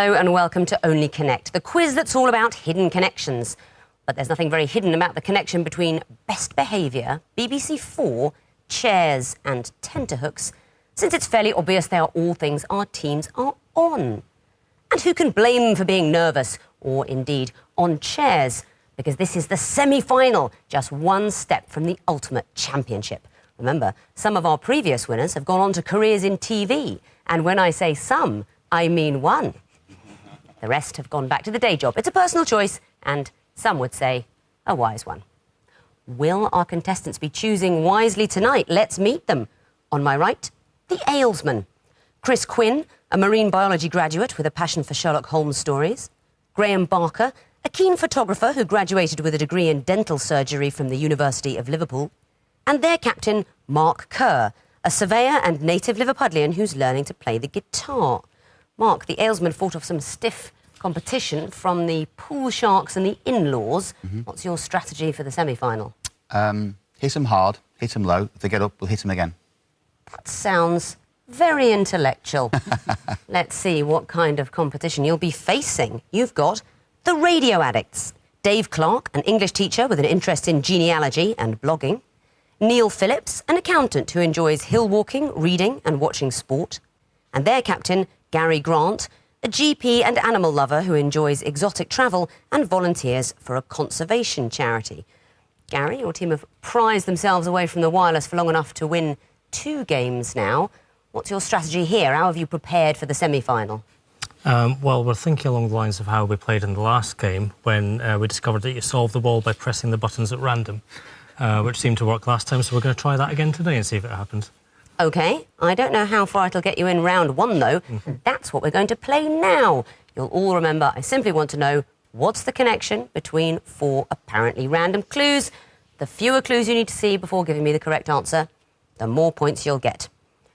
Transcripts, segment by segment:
Hello and welcome to Only Connect, the quiz that's all about hidden connections. But there's nothing very hidden about the connection between Best Behaviour, BBC4, chairs and tenterhooks, since it's fairly obvious they are all things our teams are on. And who can blame them for being nervous, or indeed on chairs? Because this is the semi-final, just one step from the ultimate championship. Remember, some of our previous winners have gone on to careers in TV. And when I say some, I mean one. The rest have gone back to the day job. It's a personal choice, and some would say a wise one. Will our contestants be choosing wisely tonight? Let's meet them. On my right, the Aylesman. Chris Quinn, a marine biology graduate with a passion for Sherlock Holmes stories. Graham Barker, a keen photographer who graduated with a degree in dental surgery from the University of Liverpool. And their captain, Mark Kerr, a surveyor and native Liverpudlian who's learning to play the guitar. Mark, the Aylesman fought off some stiff competition from the Pool Sharks and the In-Laws. What's your strategy for the semi-final? Hit them hard, hit them low. If they get up, we'll hit them again. That sounds very intellectual. Let's see what kind of competition you'll be facing. You've got the Radio Addicts. Dave Clark, an English teacher with an interest in genealogy and blogging. Neil Phillips, an accountant who enjoys hill walking, reading and watching sport. And their captain, Gary Grant, a GP and animal lover who enjoys exotic travel and volunteers for a conservation charity. Gary, your team have prized themselves away from the wireless for long enough to win 2 games now. What's your strategy here? How have you prepared for the semi-final? Well, we're thinking along the lines of how we played in the last game when we discovered that you solved the ball by pressing the buttons at random, which seemed to work last time, so we're going to try that again today and see if it happens. OK. I don't know how far it'll get you in round 1, though. That's what we're going to play now. You'll all remember, I simply want to know, what's the connection between 4 apparently random clues? The fewer clues you need to see before giving me the correct answer, the more points you'll get.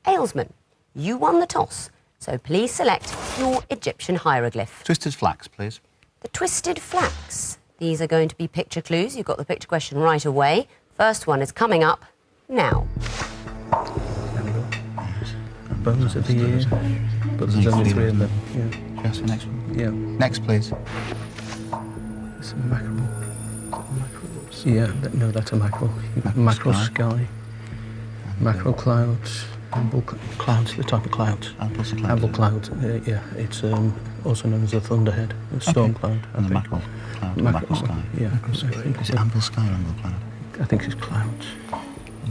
Aylesman, you won the toss, so please select your Egyptian hieroglyph. Twisted flax, please. The twisted flax. These are going to be picture clues. You've got the picture question right away. First one is coming up now. Bones of the year, but there's only 3 of them. Yeah. Just the next one. Yeah. Next, please. It's a mackerel. Yeah, no, that's a mackerel. Mackerel sky. Mackerel clouds. Amble clouds, the type of clouds. Amble clouds, yeah. It's also known as a thunderhead, a storm cloud. And the mackerel cloud, mackerel sky. Yeah. Is it amble sky or amble cloud? I think it's clouds.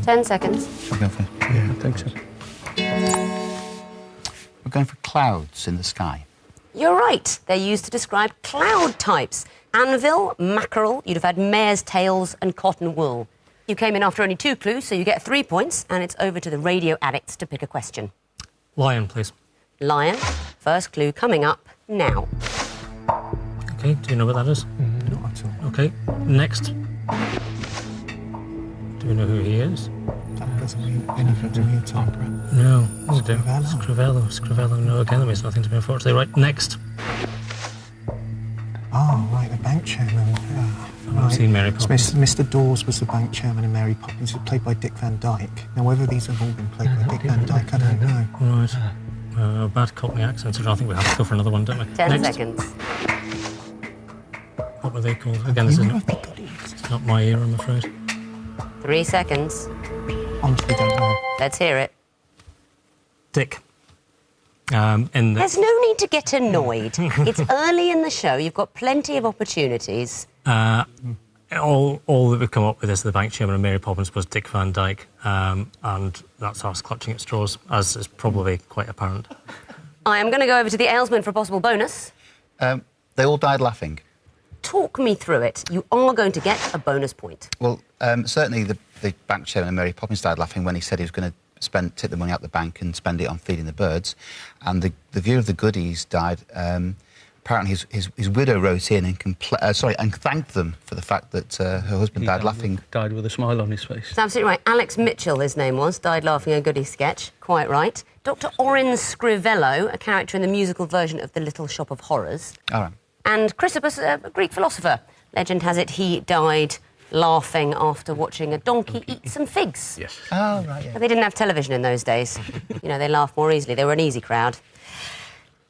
10 seconds. Shall we go for? Yeah, I think so. We're going for clouds in the sky. You're right. They're used to describe cloud types. Anvil, mackerel, you'd have had mare's tails and cotton wool. You came in after only 2 clues, so you get 3 points, and it's over to the Radio Addicts to pick a question. Lion, please. Lion, first clue coming up now. OK, do you know what that is? Not at all. OK, next. Do we know who he is? That doesn't mean anything to me at all. No, we do. Scrivello. No, again, that means nothing to me, unfortunately. Right, next. Oh, right, the bank chairman. I've seen Mary Poppins. Mr. Dawes was the bank chairman and Mary Poppins was played by Dick Van Dyke. Now, whether these have all been played by Dick Van Dyke, I don't know. Right. Bad Cockney accents. I think we have to go for another one, don't we? 10 next. seconds. What were they called? Again, this is not my ear, I'm afraid. 3 seconds. Honestly, don't know. Let's hear it. Dick. There's no need to get annoyed. It's early in the show. You've got plenty of opportunities. All that we've come up with is the bank chairman and Mary Poppins was Dick Van Dyke, and that's us clutching at straws, as is probably quite apparent. I am going to go over to the Aylesman for a possible bonus. They all died laughing. Talk me through it. You are going to get a bonus point. Well, certainly the bank chairman and Mary Poppins died laughing when he said he was going to take the money out the bank and spend it on feeding the birds. And the view of the goodies died. Apparently, his widow wrote in and and thanked them for the fact that her husband died laughing. Died with a smile on his face. That's absolutely right. Alex Mitchell, his name was, died laughing at a goodie sketch. Quite right. Dr. Orin Scrivello, a character in the musical version of The Little Shop of Horrors. All right. And Chrysippus, a Greek philosopher. Legend has it he died laughing after watching a donkey eat some figs. Yes. Oh, right, yeah. But they didn't have television in those days. You know, they laughed more easily. They were an easy crowd.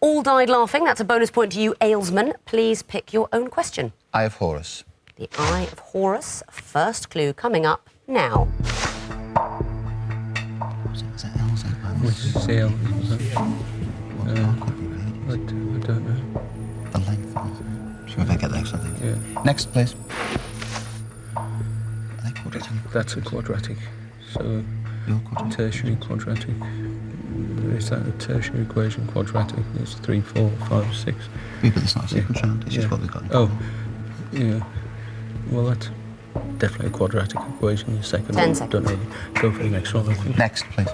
all died laughing. That's a bonus point to you, Aylesman. Please pick your own question. Eye of Horus. The Eye of Horus. First clue coming up now. Is that L? Is that Y? Which is CL? Could be right. I don't know. The length of it. Should we get the next one? Yeah. Next, please. Are they quadratic? That's a quadratic. So, Your quadratic. tertiary quadratic. Is that a tertiary equation quadratic? It's 3, 4, 5, 6. Yeah, but it's not a sequence round. It's just what we've got. Oh, yeah. Well, that's definitely a quadratic equation. The second 10 one, seconds. don't know. Go for the next one, I think. Next, please.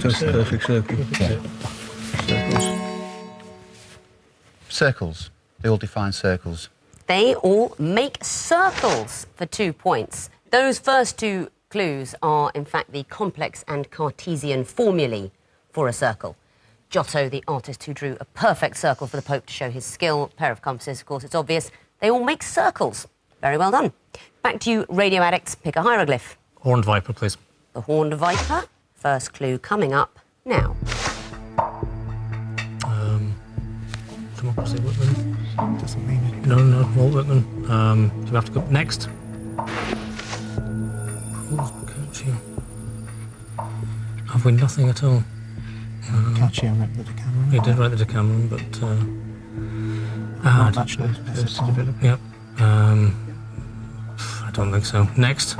Perfect circle. Yeah. Circles. Circles. They all define circles. They all make circles for 2 points. Those first two clues are, in fact, the complex and Cartesian formulae for a circle. Giotto, the artist who drew a perfect circle for the Pope to show his skill, pair of compasses, of course, it's obvious. They all make circles. Very well done. Back to you, radio addicts. Pick a hieroglyph. Horned viper, please. The horned viper. First clue coming up now. Democracy Whitman. Doesn't mean anything. No, Walt Whitman. Do we have to go next? Who's Boccaccio? Have we nothing at all? Boccaccio wrote the Decameron. He did write the Decameron, but... Well, that shows versatile. Yep. I don't think so. Next.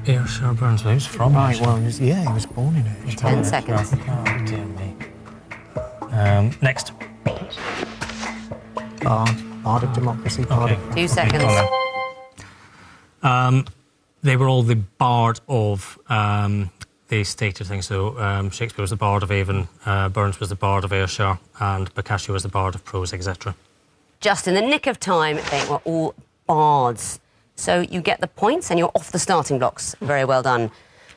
Ayrshire Burns. Who's from? Right, well, he was born in it. 10 seconds. Oh, dear me. Next. Bard of democracy, Bard of... 2 seconds. They were all the bard of the stated thing. So Shakespeare was the bard of Avon, Burns was the bard of Ayrshire, and Boccaccio was the bard of prose, etc. Just in the nick of time, they were all bards. So you get the points and you're off the starting blocks. Very well done.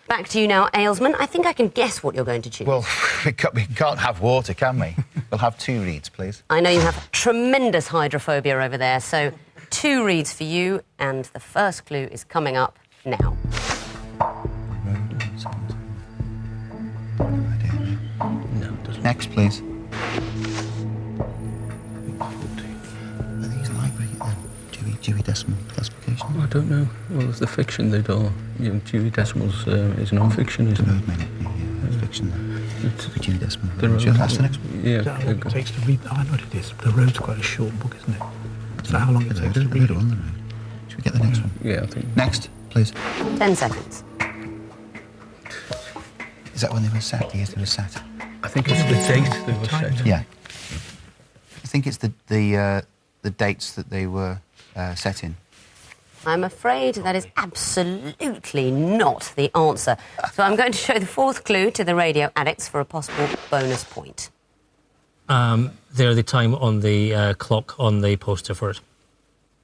Back to you now, Aylesman. I think I can guess what you're going to choose. Well, we can't have water, can we? We'll have 2 reeds, please. I know you have tremendous hydrophobia over there, so 2 reads for you, and the first clue is coming up now. No, it doesn't. Next, please. Are these library Dewey Decimal Classification? I don't know. Well, it's the fiction they do. You know, Dewey Decimals is non-fiction, The isn't road it? may not be fiction. It's the Dewey Decimal. The road- Should I ask the next one? Yeah. How long it takes to read... I know what it is. The Road's quite a short book, isn't it? So how long it takes to read it? On the road. Should we get the next one? Yeah, I think. Next, please. 10 seconds. Is that when they were set? The years they were set? I think it's the date they were set. Yeah. I think it's the dates that they were set in. I'm afraid that is absolutely not the answer. So I'm going to show the fourth clue to the radio addicts for a possible bonus point. They're the time on the clock on the poster for it.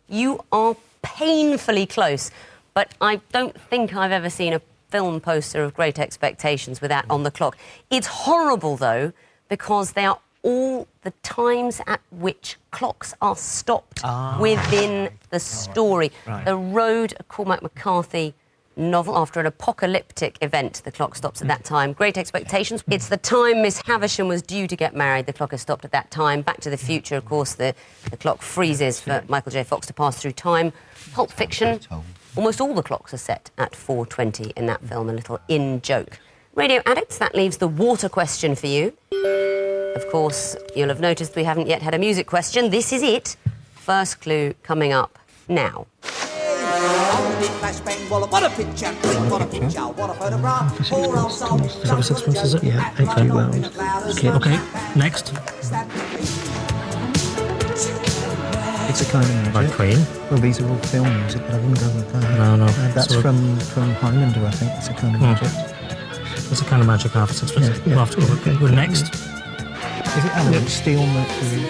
You are painfully close, but I don't think I've ever seen a film poster of Great Expectations with that on the clock. It's horrible, though, because they are all the times at which clocks are stopped within the story. Right. The Road, a Cormac McCarthy novel, after an apocalyptic event, the clock stops at that time. Great Expectations, it's the time Miss Havisham was due to get married, the clock is stopped at that time. Back to the Future, of course, the clock freezes for Michael J. Fox to pass through time. Pulp Fiction, almost all the clocks are set at 4:20 in that film, a little in-joke. Radio addicts, that leaves the water question for you. Of course, you'll have noticed we haven't yet had a music question. This is it. First clue coming up now. What a picture, what a picture, what a photograph. Poor old soul. Is that what sixpence is it? Yeah, 8 rounds. Okay, next. It's a kind of By magic. Queen. Well, these are all film music, but I wouldn't go with that. No. That's So- from Highlander, I think. It's a kind of magic. What's the kind of magic after sixpence? Yeah, We'll have to go with next. Is it element? Steel, mercury?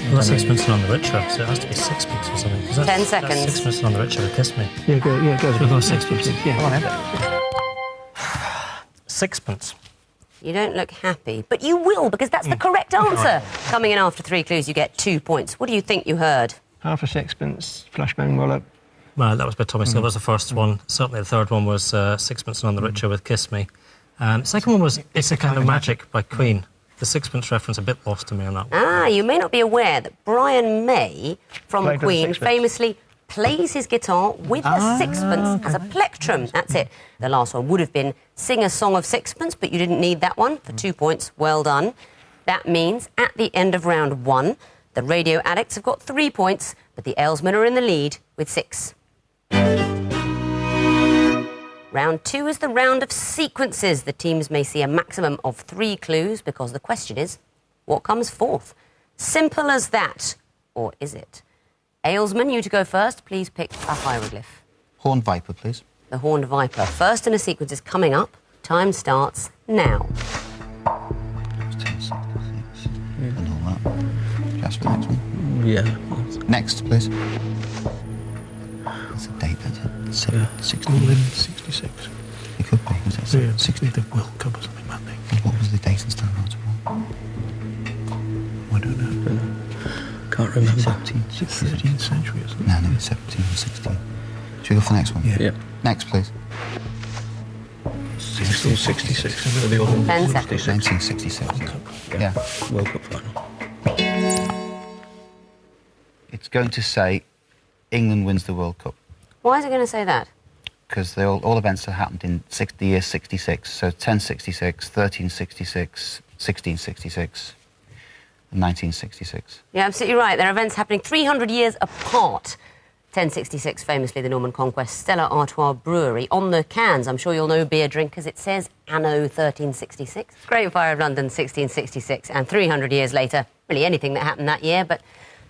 Well, that's sixpence and on the richer, so it has to be sixpence or something. 'cause 10 that's seconds. Sixpence and on the richer, kiss me. Yeah, go We'll go sixpence. Yeah. Sixpence. You don't look happy, but you will, because that's the correct answer. Coming in after 3 clues, you get 2 points. What do you think you heard? Half a sixpence, Flashbang Wallop. Well, that was by Tommy Steele. That was the first one. Certainly the third one was Sixpence and on the Richer with Kiss Me. Second one was It's a Kind of Magic by Queen. The sixpence reference a bit lost to me on that one. Ah, you may not be aware that Brian May from Played with a Queen sixpence. famously plays his guitar with a sixpence as a plectrum. That's it. The last one would have been Sing a Song of Sixpence, but you didn't need that one for 2 points. Well done. That means at the end of round 1, the Radio Addicts have got 3 points, but the Aylesmen are in the lead with 6. Round 2 is the round of sequences. The teams may see a maximum of 3 clues because the question is, what comes fourth? Simple as that. Or is it? Aylesman, you to go first. Please pick a hieroglyph. Horned viper, please. The horned viper. First in a sequence is coming up. Time starts now. 1066. And all that. Just for the next one. Yeah. Next, please. That's a date, that's it. 66. It could be. Was it Yeah, 60? the World Cup or something, might be. What was the date and time after all? I don't know. Can't remember. 13th century or something. No, it's 17 or 16. Should we go for the next one? Yeah. Next, please. 1666. The other one. 10 seconds. 1966. Yeah. World Cup final. It's going to say England wins the World Cup Why is it going to say that? because all events have happened in the year 66. So 1066, 1366, 1666, and 1966. You're absolutely right. There are events happening 300 years apart. 1066, famously the Norman Conquest, Stella Artois Brewery. On the cans, I'm sure you'll know, beer drinkers, it says Anno 1366. Great Fire of London, 1666. And 300 years later, really anything that happened that year, but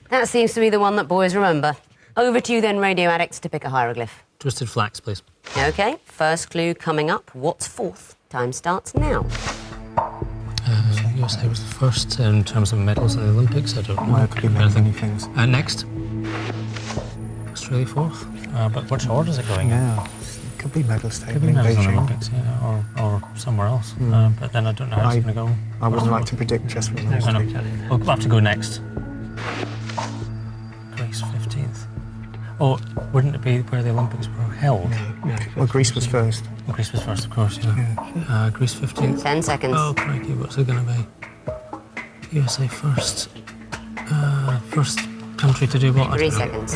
that seems to be the one that boys remember. Over to you then, Radio Addicts, to pick a hieroglyph. Twisted Flax, please. OK, first clue coming up. What's fourth? Time starts now. USA was the first in terms of medals in the Olympics. I don't know. Well, it could be many things. Next. Australia fourth. But which order is it going in? Yeah. Could be medals Could table be in medals in the Beijing. Olympics, yeah, or somewhere else. But then I don't know how it's going to go. I wouldn't like to predict just from those I know. two. We'll have to go next. Greece 15th. Oh, wouldn't it be where the Olympics were held? Well, Greece was first. Well, Greece was first, of course, yeah. Greece 15th. 10 seconds. Oh, crikey, what's it going to be? USA first. First country to do what? 3 seconds.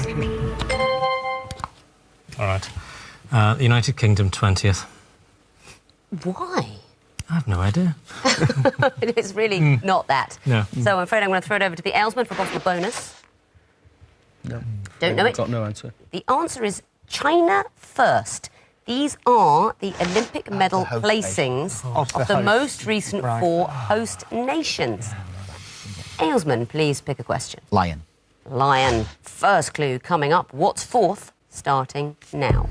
All right. The United Kingdom 20th. Why? I have no idea. It's really not that. No. So I'm afraid I'm going to throw it over to the Aylesman for a possible bonus. No. Don't know it? Got no answer. The answer is China first. These are the Olympic medal host placings of the most recent 4 host nations. Aylesman, please pick a question. Lion. Lion. First clue coming up. What's fourth? Starting now.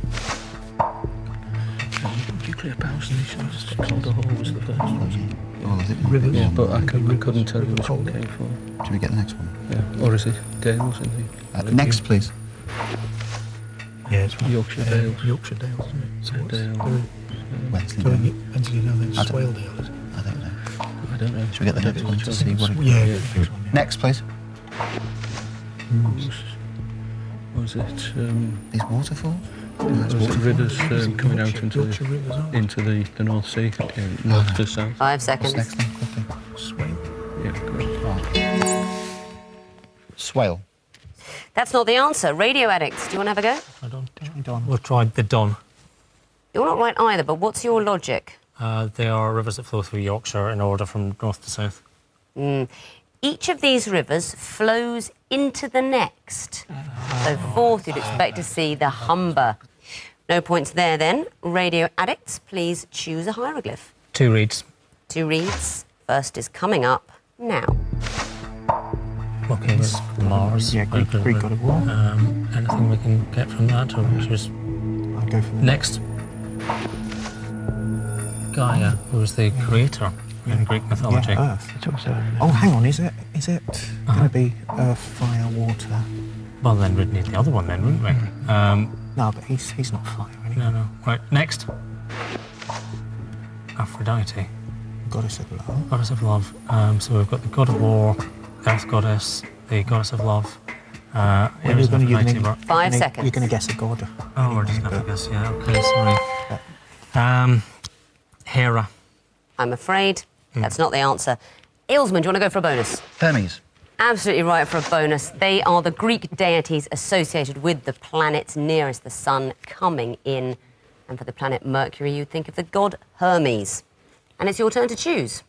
Nuclear power stations. Calder Hall was the first one. Oh, is it? Rivers. Yeah, but I couldn't tell you which one came from. Should we get the next one? Yeah. Or is it Dales in the Next, please. Yeah, it's right. Yorkshire Dales? Yorkshire Dales, isn't it? So what's Dale. Wednesday. Wednesday, no, then I don't- Swaledale, is it? I don't know. I don't know. Should we get the next one to see what it Yeah. Yeah. Next, please. Was it These waterfalls? was it rivers coming out Yorkshire Rivers, aren't into the North Sea, north to south? 5 What's seconds. next then? Quickly. Swale. Yeah, correct. Swale. That's not the answer. Radio Addicts, do you want to have a go? I don't. Don. We'll try the Don. You're not right either, but what's your logic? They are rivers that flow through Yorkshire in order from north to south. Each of these rivers flows into the next. So fourth, you'd expect to see the Humber. No points there then. Radio Addicts, please choose a hieroglyph. 2 reeds. 2 reads. First is coming up now. Okay, there's Mars. Yeah, Greek God of War. Anything we can get from that, or just I'd go for the next? Gaia, who was the creator in Greek mythology. Yeah, Earth. Oh, hang on, is it going to be Earth, Fire, Water? Well, then we'd need the other one, then, wouldn't we? No, but he's not fire, is he? No. Right, next. Aphrodite, Goddess of love. goddess of love. So we've got the god of war, Earth goddess, the goddess of love. Ares and Aphrodite were- 5 seconds. You're going to guess a god. Oh, we're just going to guess, yeah, okay, sorry. Hera. I'm afraid that's not the answer. Aylesman, do you want to go for a bonus? Hermes. Absolutely right for a bonus. They are the Greek deities associated with the planets nearest the sun coming in. And for the planet Mercury, you'd think of the god Hermes. And it's your turn to choose.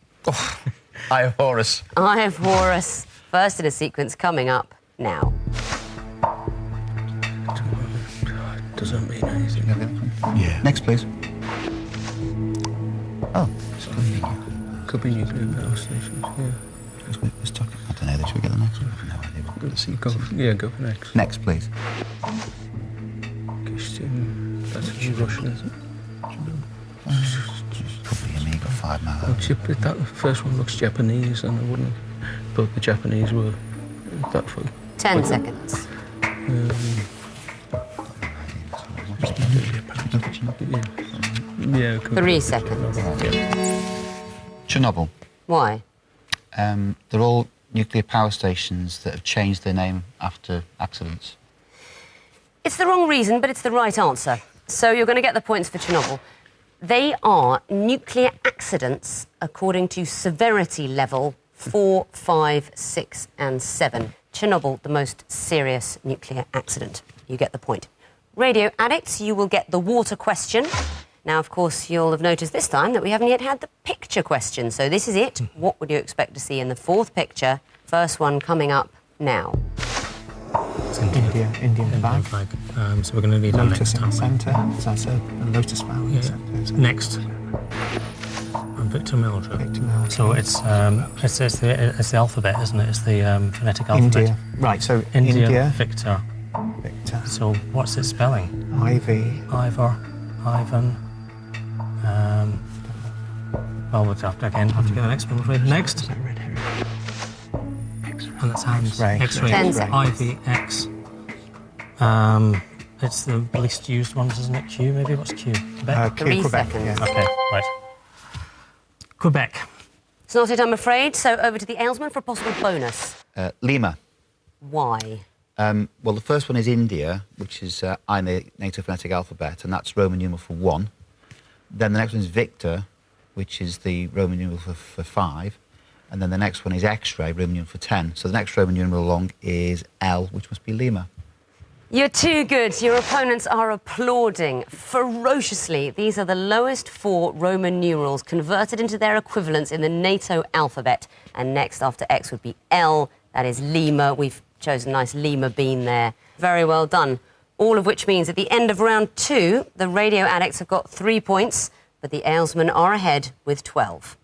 Eye of Horus. Eye of Horus, first in a sequence coming up now. Doesn't mean anything. Yeah. Next, please. Oh, Could be nuclear power stations, yeah. let's talk. I don't know. Should we get the next one? No idea. We'll go to see. Go for next. Next, please. That's Russian, isn't it? Probably Amiga 5 now. That first one looks Japanese, and I wouldn't. But the Japanese were that far. 10 seconds. Yeah. 3 seconds. Chernobyl. Why? They're all nuclear power stations that have changed their name after accidents. It's the wrong reason, but it's the right answer. So you're going to get the points for Chernobyl. They are nuclear accidents according to severity level 4, 5, 6 and 7. Chernobyl, the most serious nuclear accident. You get the point. Radio addicts, you will get the water question. Now, of course, you'll have noticed this time that we haven't yet had the picture question. So this is it. What would you expect to see in the fourth picture? First one coming up now. Indian flag. So we're going to need a Lotus next, in the aren't we? centre. So that's a Lotus flower in the centre. isn't it? Next. And Victor Meldrew. Victor Meldrew. So it's the alphabet, isn't it? It's the phonetic alphabet. India. Right, so India, Victor. Victor. So what's it spelling? Ivy. Ivor, Ivan. Well, we'll have to get the next one, I'm afraid. Next. Red herring. And that's hands. X-ray. X-ray. 10 seconds. IVX. It's the least used ones, isn't it? Q, maybe? What's Q? Quebec? 3 Quebec, seconds. yeah. Okay, right. Quebec. It's not it, I'm afraid. So over to the Aylesman for a possible bonus. Lima. Why? Well, the first one is India, which is I in the NATO phonetic alphabet, and that's Roman numeral for 1. Then the next one is Victor, which is the Roman numeral for 5. And then the next one is X-ray, Roman numeral for 10. So the next Roman numeral along is L, which must be Lima. You're too good. Your opponents are applauding ferociously. These are the lowest 4 Roman numerals converted into their equivalents in the NATO alphabet. And next after X would be L. That is Lima. We've chosen a nice Lima bean there. Very well done. All of which means at the end of round 2, the radio addicts have got 3 points, but the Aylesmen are ahead with 12.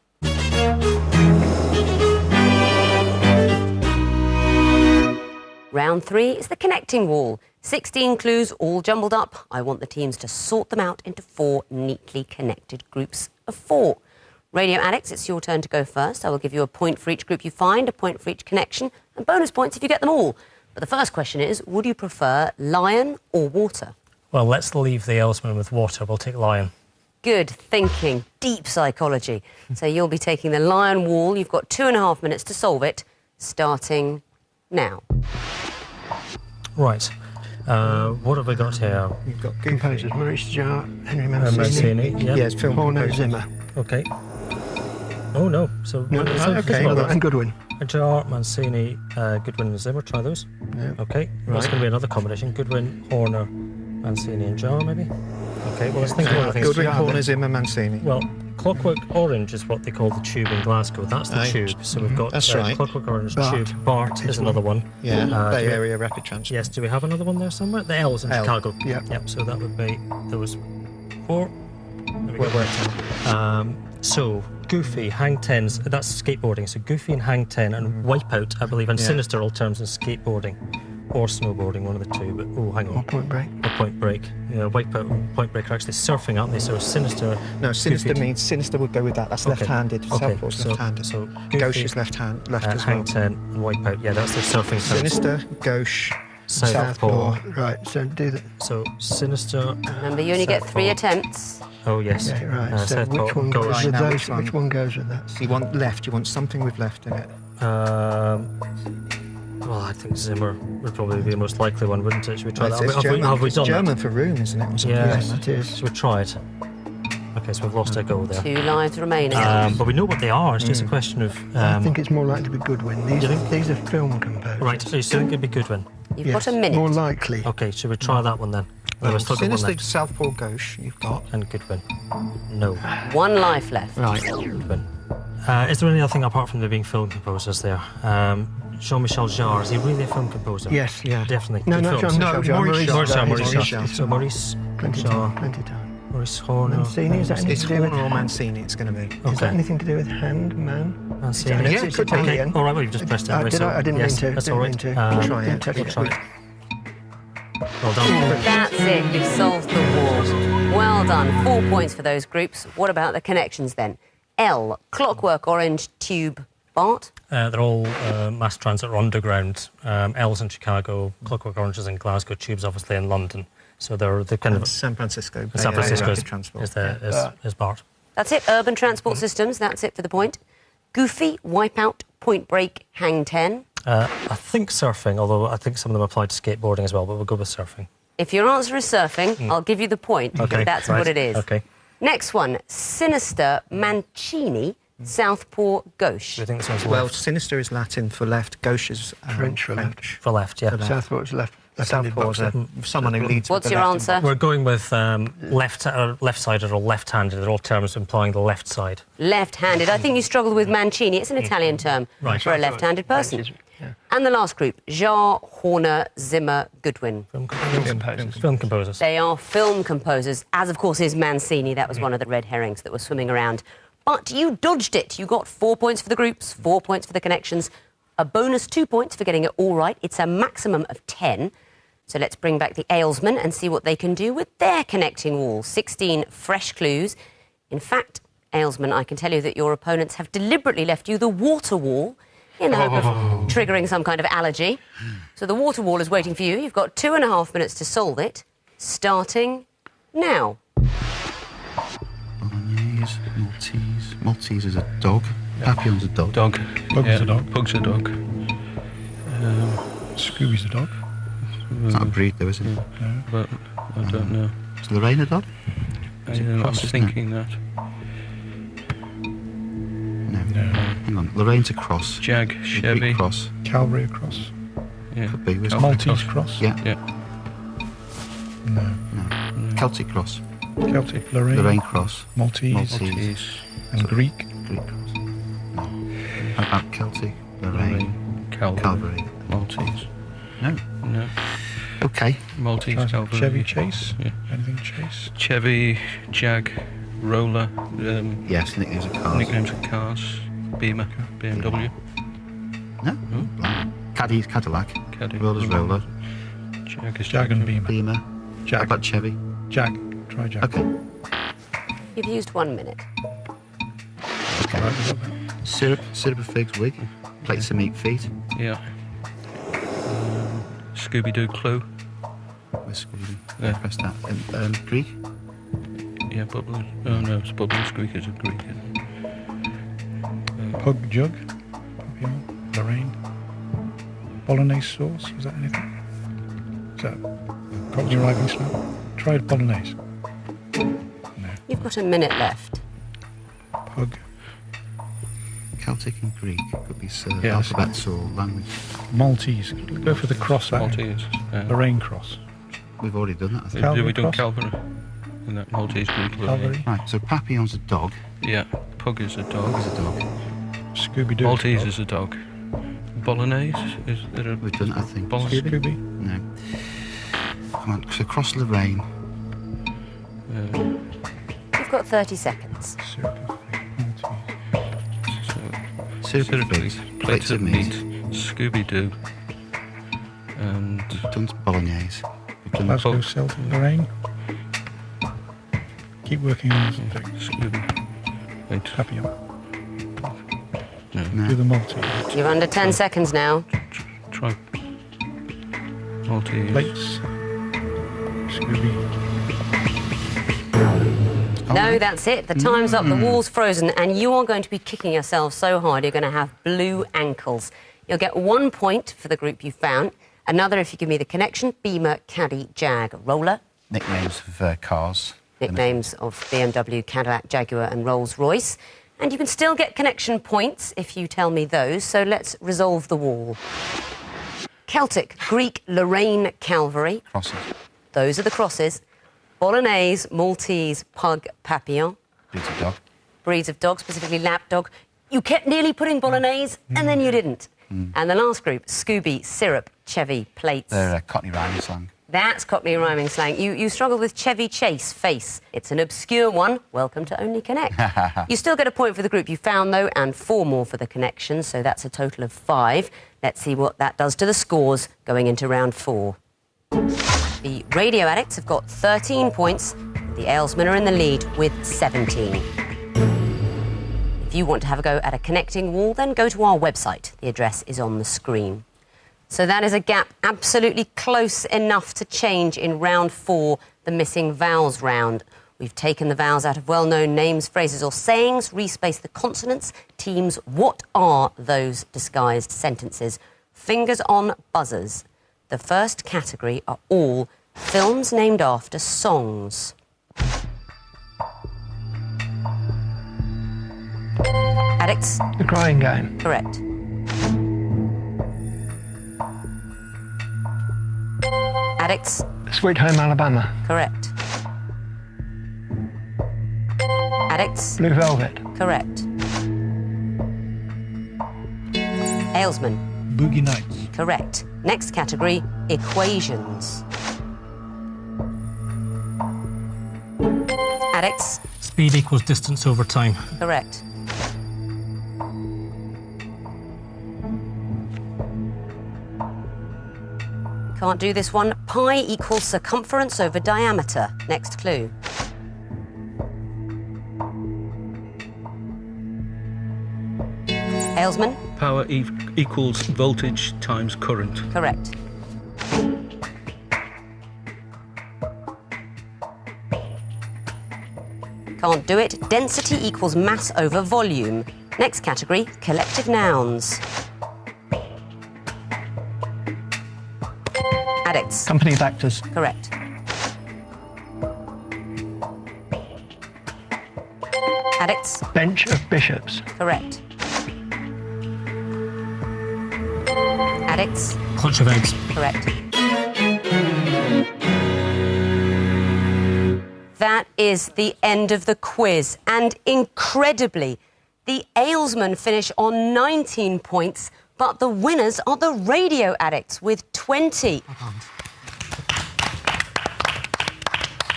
Round 3 is the connecting wall. 16 clues all jumbled up. I want the teams to sort them out into 4 neatly connected groups of 4. Radio addicts, it's your turn to go first. I will give you a point for each group you find, a point for each connection, and bonus points if you get them all. But the first question is, would you prefer lion or water? Well, let's leave the Aylesman with water. We'll take lion. Good thinking, deep psychology. So you'll be taking the lion wall. You've got 2.5 minutes to solve it, starting now. Right. What have we got here? You've got Composers, Maurice Jarre, Henry Mancini, Mancini. yeah. Yes, film Horner, composer. Zimmer. Okay. Oh, no. So, okay, Well, well, and Goodwin. Jarre, Mancini, Goodwin and Zimmer. Try those. Yeah. Okay. That's going to be another combination. Goodwin, Horner, Mancini and Jarre, maybe? Okay, well, let's think of other things. Goodwin, Horner, Zimmer, Mancini. Well, Clockwork Orange is what they call the tube in Glasgow. That's the Aye. tube. So we've got That's right. Clockwork Orange Bart. tube. Bart is another one. Yeah, Bay do we- Area Rapid Transit. Yes, do we have another one there somewhere? The L's in L. Chicago. Yeah. Yep, so that would be, there was 4. There we go. So, Goofy, Hang 10s, that's skateboarding. So Goofy and Hang 10 and Wipeout, I believe, and Yeah. Sinister all terms in skateboarding. Or snowboarding, one of the two, but hang on. Or Point Break. Or Point Break. Wipeout and Point Break are actually surfing, aren't they? So Sinister. No, Sinister Goofy- means Sinister would go with that. That's Okay. left-handed. Okay, Southpaw's so- left-handed. so Gauche Goofy, is left as Hang well. 10 and Wipeout. Yeah, that's their surfing terms. Sinister, Gauche, Southpaw. Right, so do that. So Sinister. Remember, you only get 3 Southpaw. attempts. Oh, yes. Yeah, right. So Southpaw, which one Gauche. goes with Now, those? which one? Which one goes with that? You want left. You want something with left in it. Well, I think Zimmer would probably be the most likely one, wouldn't it? Should we try It's that? Have we German, have we it's done German that? for room, isn't it? Or something Yeah. like Yes, that. it is. Should we try it? OK, so we've lost our goal there. 2 lives remaining. But we know what they are. It's just a question of... I think it's more likely to be Goodwin. These are film composers. Right, so you still think it'd be Goodwin? You've Yes, got a minute. more likely. OK, should we try that one then? Well, We've still got one Sinister left. Southpaw Gauche, you've got. And Goodwin. No. 1 life left. Right. Goodwin. Is there any other thing apart from there being film composers there? Jean-Michel Jarre, is he really a film composer? Yes, yeah. Definitely. No, Good not films. Jean-Michel Jarre. Maurice Jarre. Maurice Maurice Jarre. Jarre. So Maurice Plenty Jarre, time, plenty time. Maurice Horner. Mancini, is that anything It's to do with... Horner or Mancini, it's going to be. Is Okay. that anything to do with hand, man? Mancini. Yeah, It's could be. Okay, Italian. all right, well, you've just pressed it. I didn't yes, mean to. That's Didn't all mean right. to. Try Didn't it. touch We'll it. try it. Well done. That's it. We've solved the wall. Well done. 4 points for those groups. What about the connections then? L, Clockwork Orange, Tube, Bart. They're all mass transit or underground. L's in Chicago, Clockwork Orange is in Glasgow, Tube's obviously in London. So they're the kind And of... San Francisco. Bay San Area Francisco Rapid Transport. is Bart. That's it. Urban Transport Systems. That's it for the point. Goofy, Wipeout, Point Break, Hang 10. I think surfing, although I think some of them apply to skateboarding as well, but we'll go with surfing. If your answer is surfing, I'll give you the point. Okay, That's right. what it is. Okay. Next one, Sinister, Mancini, Southpaw, Gauche. Do you think this one's Well, left? Sinister is Latin for left, Gauche is French for left. For left, yeah. Southport's left. Southpaw is someone who leads What's with the your left and answer? We're going with left-sided or left-handed. They're all terms implying the left side. Left-handed. I think you struggled with Mancini. It's an Italian term Right. for a left-handed person. Yeah. And the last group, Jarre, Horner, Zimmer, Goodwin. Film composers. Film composers. They are film composers, as of course is Mancini. That was one of the red herrings that were swimming around. But you dodged it. You got 4 points for the groups, 4 points for the connections, a bonus 2 points for getting it all right. It's a maximum of 10. So let's bring back the Aylesmen and see what they can do with their connecting wall. 16 fresh clues. In fact, Aylesmen, I can tell you that your opponents have deliberately left you the water wall in the hope of triggering some kind of allergy. So the water wall is waiting for you. You've got 2.5 minutes to solve it, starting now. Bolognese, Maltese. Maltese is a dog. Papillon's a dog. Dog. Pug's a dog. Pug's a dog. Scooby's a dog. It's not a breed, though, is it? But I don't know. Is Lorraine a dog? I it was cross, isn't it? thinking that. No. Hang on. Lorraine's a cross. Jag, A Greek Chevy. cross. Calvary cross. Yeah. Could be, was it? Maltese cross. Yeah. Yeah. No. Celtic cross. Celtic. Lorraine. Lorraine cross. Maltese. Maltese. And Greek. Greek cross. No. How about Celtic? Lorraine. Calvary. Maltese. No. No. Okay. Maltese, Try Calvary. Chevy Chase. Yeah. Anything Chase? Chevy, Jag, Roller. Yes, nicknames of cars. Nicknames of cars. Beamer, BMW. No. Blimey. Caddy's Cadillac. Caddy. Roller's Roller. Jag is Jag and Beamer. Beamer. How Jag. about Chevy? Jag. Try Jag. Okay. You've used 1 minute. Okay. Right, we got that. Syrup of figs wig. Plates of meat feet. Yeah. Scooby-Doo Clue. Where's Scooby? Yeah. Press that. Greek. Yeah, Bubbles. Oh no, it's Bubbles Greek is a Greek. Isn't it? Pug jug. Papillon. Lorraine. Bolognese sauce. Was that anything? Is that probably arriving slow? Try bolognese. No. You've got a minute left. Pug. Celtic and Greek. Could be Yeah, alphabets or language. Maltese. Go for the cross. That. Maltese. Lorraine cross. We've already done that, I think. Did we do Calvary Calvary? In that Maltese Greek. Calvary. Right, so Papillon's a dog. Yeah. Pug is a Dog dog. is a dog. Scooby-Doo. Maltese is a dog. Bolognese is there a We've done it, I think. Bolognese? Scooby. No. Come on, so cross Lorraine. You've got 30 seconds. Syrup of fig. Maltese. Syrup of figs. Plates of meat. Scooby-Doo. And We've done Bolognese. We've done Glasgow, Pug. Celtic, Lorraine. Keep working on this thing. Scooby. Wait. Papillon. No. No. Do the Maltese. You're under 10 seconds now. Try Maltese. Plates. Scooby. No, that's it. The time's up. The wall's frozen, and you are going to be kicking yourself so hard you're going to have blue ankles. You'll get 1 point for the group you found. Another if you give me the connection. Beamer, Caddy, Jag, Roller. Nicknames of cars. nicknames of BMW, Cadillac, Jaguar and Rolls-Royce. And you can still get connection points if you tell me those, so let's resolve the wall. Celtic, Greek, Lorraine, Calvary. Crosses. Those are the crosses. Bolognese, Maltese, Pug, Papillon. Breeds of dog. Breeds of dog, specifically lapdog. You kept nearly putting Bolognese, and then you didn't. And the last group, Scooby, Syrup, Chevy, Plates. They're Cockney rhyming slang. That's Cockney rhyming slang. You struggled with Chevy Chase, Face. It's an obscure one. Welcome to Only Connect. You still get a point for the group you found, though, and 4 more for the connection, so that's a total of 5. Let's see what that does to the scores going into round 4. The Radio Addicts have got 13 points. The Aylesmen are in the lead with 17. If you want to have a go at a connecting wall, then go to our website. The address is on the screen. So that is a gap absolutely close enough to change in round 4, the missing vowels round. We've taken the vowels out of well-known names, phrases or sayings, respaced the consonants. Teams, what are those disguised sentences? Fingers on buzzers. The first category are all films named after songs. Addicts? The Crying Game. Correct. Addicts? Sweet Home Alabama. Correct. Addicts? Blue Velvet. Correct. Aylesmen? Boogie Nights. Correct. Next category, equations. Addicts? Speed equals distance over time. Correct. Can't do this one. Pi equals circumference over diameter. Next clue. Aylesmen? Power equals voltage times current. Correct. Can't do it. Density equals mass over volume. Next category, collective nouns. Addicts. Company of Actors. Correct. Addicts. Bench of Bishops. Correct. Addicts. Clutch of eggs. Correct. That is the end of the quiz. And incredibly, the Aylesmen finish on 19 points, but the winners are the Radio Addicts with 20.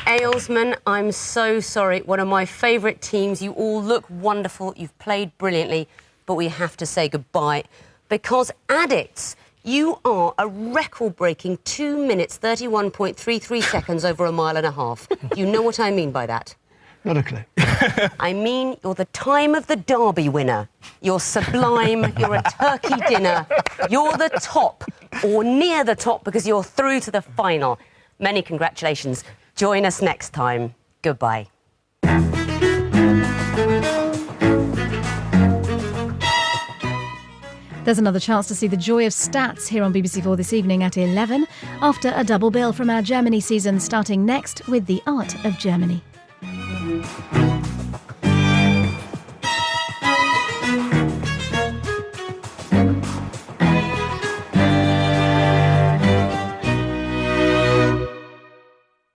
Aylesmen, I'm so sorry. One of my favourite teams. You all look wonderful. You've played brilliantly, but we have to say goodbye because Addicts, you are a record-breaking 2 minutes, 31.33 seconds over 1.5 miles. You know what I mean by that? Not a clue. I mean, you're the time of the Derby winner. You're sublime, you're a turkey dinner, you're the top, or near the top, because you're through to the final. Many congratulations. Join us next time. Goodbye. There's another chance to see the joy of stats here on BBC4 this evening at 11, after a double bill from our Germany season, starting next with The Art of Germany.